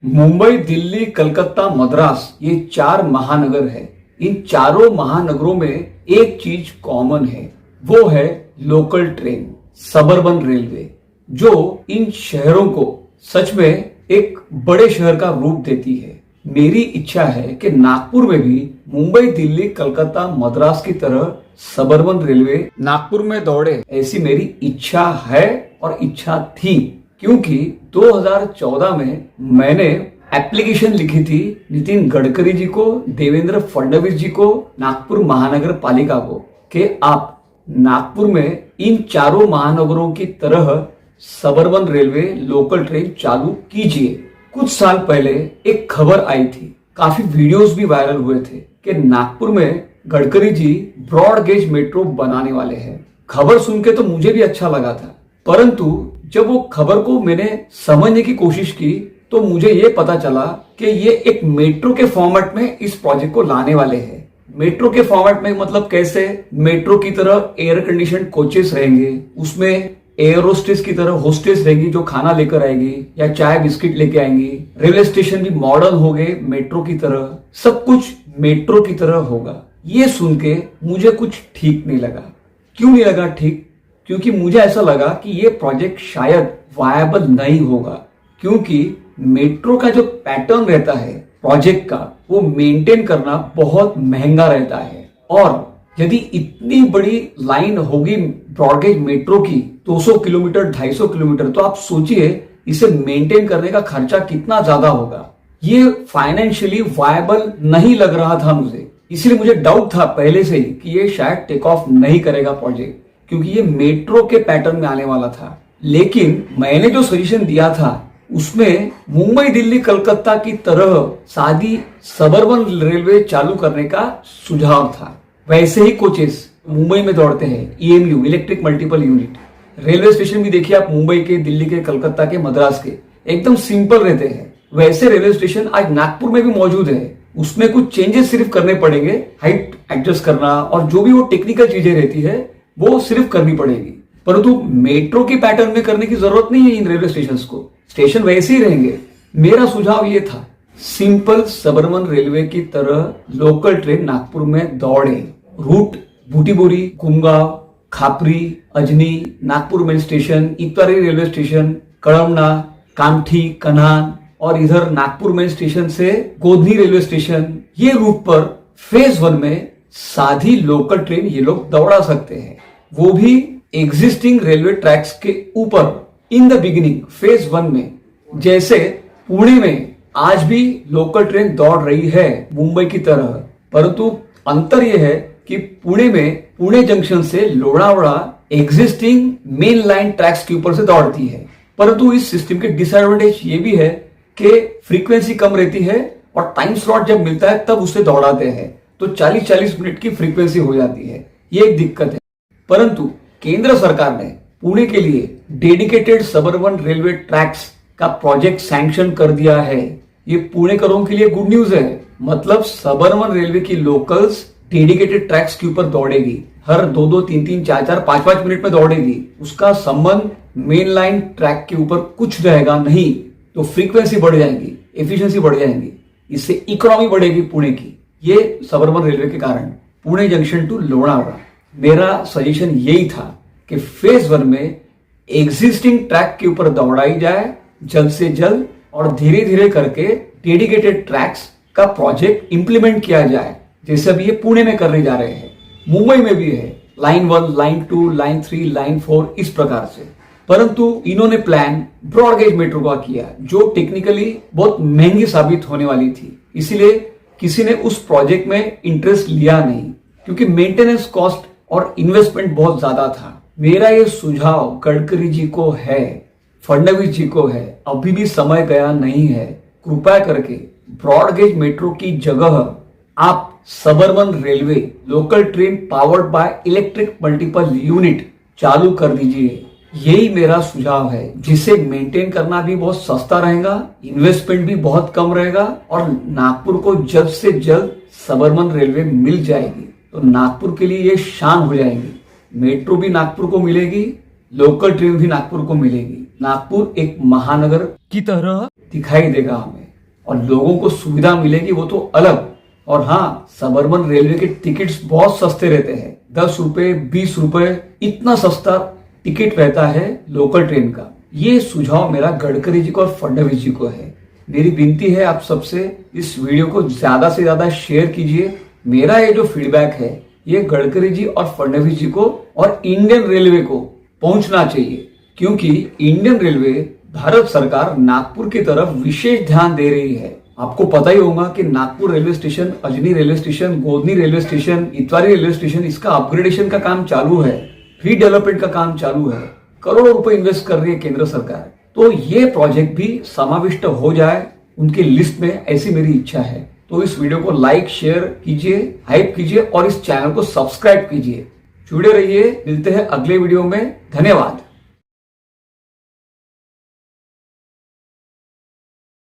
मुंबई, दिल्ली, कलकत्ता, मद्रास ये चार महानगर है। इन चारों महानगरों में एक चीज कॉमन है, वो है लोकल ट्रेन, सबअर्बन रेलवे, जो इन शहरों को सच में एक बड़े शहर का रूप देती है। मेरी इच्छा है कि नागपुर में भी मुंबई, दिल्ली, कलकत्ता, मद्रास की तरह सबअर्बन रेलवे नागपुर में दौड़े, ऐसी मेरी इच्छा है और इच्छा थी। क्योंकि 2014 में मैंने एप्लीकेशन लिखी थी नितिन गडकरी जी को, देवेंद्र फडणवीस जी को, नागपुर महानगर पालिका को, कि आप नागपुर में इन चारों महानगरों की तरह सबअर्बन रेलवे लोकल ट्रेन चालू कीजिए। कुछ साल पहले एक खबर आई थी, काफी वीडियोस भी वायरल हुए थे कि नागपुर में Gadkari ji broad gauge metro बनाने वाले हैं। खबर सुन के तो मुझे भी अच्छा लगा था, परंतु जब वो खबर को मैंने समझने की कोशिश की तो मुझे ये पता चला कि ये एक मेट्रो के फॉर्मेट में इस प्रोजेक्ट को लाने वाले हैं। मेट्रो के फॉर्मेट में मतलब कैसे? मेट्रो की तरह एयर कंडीशन कोचेस रहेंगे, उसमें एयर होस्टेस की तरह होस्टेस रहेगी जो खाना लेकर आएगी या चाय बिस्किट लेके आएंगी। रेलवे स्टेशन भी मॉडर्न हो गए मेट्रो की तरह, सब कुछ मेट्रो की तरह होगा। ये सुन के मुझे कुछ ठीक नहीं लगा। क्यों नहीं लगा ठीक? क्योंकि मुझे ऐसा लगा कि ये प्रोजेक्ट शायद वायबल नहीं होगा, क्योंकि मेट्रो का जो पैटर्न रहता है प्रोजेक्ट का, वो मेंटेन करना बहुत महंगा रहता है। और यदि इतनी बड़ी लाइन होगी ब्रॉडगेज मेट्रो की 200 किलोमीटर 250 किलोमीटर, तो आप सोचिए इसे मेंटेन करने का खर्चा कितना ज्यादा होगा। ये फाइनेंशियली वायबल नहीं लग रहा था मुझे, इसलिए मुझे डाउट था पहले से ही कि ये शायद टेक ऑफ नहीं करेगा प्रोजेक्ट, क्योंकि ये मेट्रो के पैटर्न में आने वाला था। लेकिन मैंने जो सजेशन दिया था उसमें मुंबई, दिल्ली, कलकत्ता की तरह सादी सबअर्बन रेलवे चालू करने का सुझाव था। वैसे ही कोचेस मुंबई में दौड़ते हैं, EMU, electric multiple unit. Railway station भी देखिए आप, मुंबई के, दिल्ली के, कलकत्ता के, मद्रास के, एकदम सिंपल रहते हैं। वैसे रेलवे स्टेशन आज नागपुर में भी मौजूद है। उसमें कुछ चेंजेस सिर्फ करने पड़ेंगे, हाइट एडजस्ट करना और जो भी वो टेक्निकल चीजें रहती है वो सिर्फ करनी पड़ेगी। परंतु मेट्रो के पैटर्न में करने की जरूरत नहीं है इन रेलवे स्टेशन को, स्टेशन वैसे ही रहेंगे। मेरा सुझाव ये था, सिंपल सबअर्बन रेलवे की तरह लोकल ट्रेन नागपुर में दौड़े। Route Butibori, Gumgaon, Khapri, Ajni, Nagpur mail station, Itwari railway station, Kadamna, Kamthi, Kanhan और इधर नागपुर मेल स्टेशन से गोधनी रेलवे स्टेशन, ये रूट पर फेज 1 में साधी लोकल ट्रेन ये लोग दौड़ा सकते हैं, वो भी एग्जिस्टिंग रेलवे ट्रैक्स के ऊपर इन द बिगिनिंग फेज 1 में। जैसे पुणे में आज भी लोकल ट्रेन दौड़ रही है मुंबई की तरह, परंतु अंतर यह है कि पुणे में पुणे जंक्शन से Lonavala existing main line tracks के ऊपर से दौड़ती है। परंतु इस सिस्टम के डिसएडवांटेज ये भी है कि फ्रीक्वेंसी कम रहती है और टाइम स्लॉट जब मिलता है तब उसे दौड़ाते हैं, तो 40-40 मिनट की फ्रीक्वेंसी हो जाती है। ये एक दिक्कत है। परंतु केंद्र सरकार ने पुणे के लिए डेडिकेटेड सबअर्बन रेलवे ट्रैक्स का प्रोजेक्ट सैंक्शन कर दिया है। ये पुणेकरों के लिए गुड न्यूज है। मतलब सबअर्बन रेलवे की लोकल्स डेडिकेटेड ट्रैक्स के ऊपर दौड़ेगी, हर 2-2, 3-3, 4-4, 5-5 मिनट में दौड़ेगी। उसका संबंध मेन लाइन ट्रैक के ऊपर कुछ रहेगा नहीं, तो फ्रीक्वेंसी बढ़ जाएगी, एफिशिएंसी बढ़ जाएंगी, इससे इकोनॉमी बढ़ेगी पुणे की। ये सबअर्बन रेलवे के कारण पुणे जंक्शन टू लोनावड़ा। मेरा सजेशन यही था कि फेज 1 में एग्जिस्टिंग ट्रैक के ऊपर दौड़ाई जाए जल्द से जल्द, और धीरे धीरे करके डेडिकेटेड ट्रैक्स का प्रोजेक्ट इंप्लीमेंट किया जाए, जैसे अभी ये पुणे में करने जा रहे हैं। मुंबई में भी है लाइन 1, लाइन 2, लाइन 3, लाइन 4, इस प्रकार से। परंतु इन्होंने प्लान ब्रॉडगेज मेट्रो का किया, जो टेक्निकली बहुत महंगी साबित होने वाली थी। इसीलिए किसी ने उस प्रोजेक्ट में इंटरेस्ट लिया नहीं, क्योंकि मेंटेनेंस कॉस्ट और इन्वेस्टमेंट बहुत ज्यादा था। मेरा ये सुझाव गडकरी जी को है, फडणवीस जी को है, अभी भी समय गया नहीं है। कृपया करके ब्रॉडगेज मेट्रो की जगह आप suburban railway local train powered by electric multiple unit चालू कर दीजिए। यही मेरा सुझाव है, जिसे मेंटेन करना भी बहुत सस्ता रहेगा, इन्वेस्टमेंट भी बहुत कम रहेगा और नागपुर को जल्द से जल्द सबअर्बन रेलवे मिल जाएगी तो नागपुर के लिए ये शान हो जाएंगी। मेट्रो भी नागपुर को मिलेगी, लोकल ट्रेन भी नागपुर को मिलेगी। नागपुर एक महानगर की तरह दिखाई देगा हमें। और लोगों को सुविधा मिलेगी वो तो अलग। और हाँ, सबअर्बन रेलवे के टिकट्स बहुत सस्ते रहते हैं, 10 रुपए 20 रुपए इतना सस्ता टिकट रहता है लोकल ट्रेन का। ये सुझाव मेरा गडकरी जी को और फडणवीस जी को है। मेरी विनती है आप सबसे, इस वीडियो को ज्यादा से ज्यादा शेयर कीजिए। मेरा ये जो फीडबैक है ये गडकरी जी और फडणवीस जी को और इंडियन रेलवे को पहुंचना चाहिए, क्योंकि इंडियन रेलवे भारत सरकार नागपुर की तरफ विशेष ध्यान दे रही है। आपको पता ही होगा कि Nagpur railway station, Ajni railway station, Godhni railway station, Itwari railway station, इसका अपग्रेडेशन का काम चालू है, रीडेवलपमेंट का काम चालू है, करोड़ों रुपए इन्वेस्ट कर रही है केंद्र सरकार। तो ये प्रोजेक्ट भी समाविष्ट हो जाए उनकी लिस्ट में, ऐसी मेरी इच्छा है। तो इस वीडियो को लाइक शेयर कीजिए, हाइप कीजिए और इस चैनल को सब्सक्राइब कीजिए। जुड़े रहिए, मिलते हैं अगले वीडियो में। धन्यवाद।